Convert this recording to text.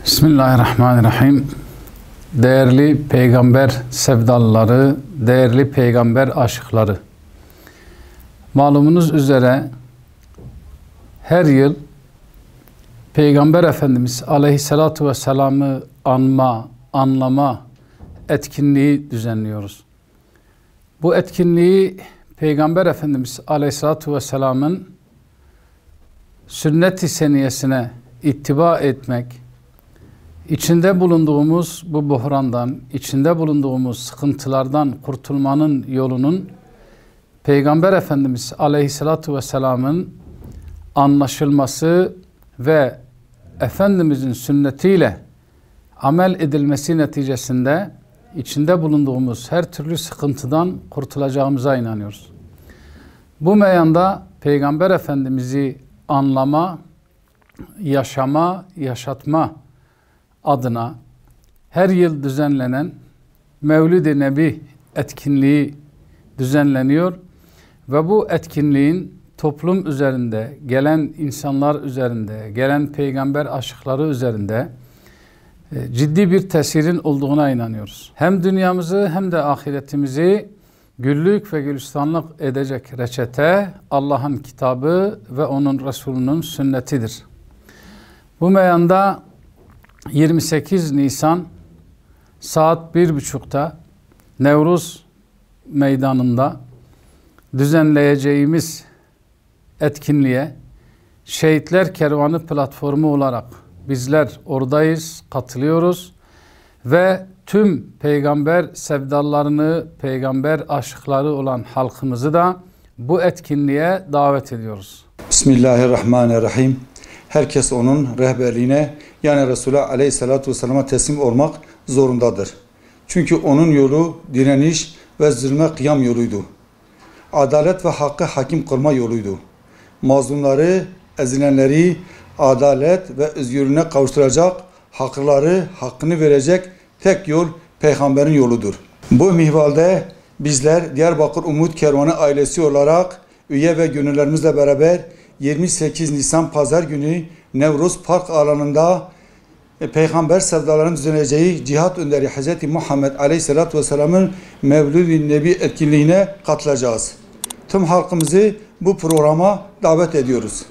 Bismillahirrahmanirrahim. Değerli peygamber sevdalıları, değerli peygamber aşıkları. Malumunuz üzere her yıl Peygamber Efendimiz Aleyhisselatü Vesselam'ı anlama etkinliği düzenliyoruz. Bu etkinliği Peygamber Efendimiz Aleyhisselatü Vesselam'ın sünnet-i seniyesine ittiba etmek, İçinde bulunduğumuz bu buhrandan, içinde bulunduğumuz sıkıntılardan kurtulmanın yolunun Peygamber Efendimiz Aleyhisselatü Vesselam'ın anlaşılması ve Efendimizin sünnetiyle amel edilmesi neticesinde içinde bulunduğumuz her türlü sıkıntıdan kurtulacağımıza inanıyoruz. Bu meyanda Peygamber Efendimiz'i anlama, yaşama, yaşatma adına her yıl düzenlenen Mevlid-i Nebi etkinliği düzenleniyor ve bu etkinliğin toplum üzerinde, gelen insanlar üzerinde, gelen peygamber aşıkları üzerinde ciddi bir tesirin olduğuna inanıyoruz. Hem dünyamızı hem de ahiretimizi güllük ve gülistanlık edecek reçete Allah'ın kitabı ve onun Resulünün sünnetidir. Bu meyanda 28 Nisan saat 1.30'da Nevruz Meydanı'nda düzenleyeceğimiz etkinliğe Şehitler Kervanı platformu olarak bizler oradayız, katılıyoruz ve tüm peygamber sevdalarını, peygamber aşıkları olan halkımızı da bu etkinliğe davet ediyoruz. Bismillahirrahmanirrahim. Herkes onun rehberliğine yani Resulullah Aleyhisselatü Vesselam'a teslim olmak zorundadır. Çünkü onun yolu direniş ve zulme kıyam yoluydu. Adalet ve hakkı hakim kılma yoluydu. Mazlumları, ezilenleri adalet ve özgürlüğüne kavuşturacak, hakları hakkını verecek tek yol peygamberin yoludur. Bu mihvalde bizler Diyarbakır Umut Kervanı ailesi olarak üye ve gönüllerimizle beraber 28 Nisan Pazar günü Nevruz Park alanında Peygamber sevdalarının düzenleyeceği Cihat Önderi Hz. Muhammed Aleyhisselatü Vesselam'ın Mevlid-i Nebi etkinliğine katılacağız. Tüm halkımızı bu programa davet ediyoruz.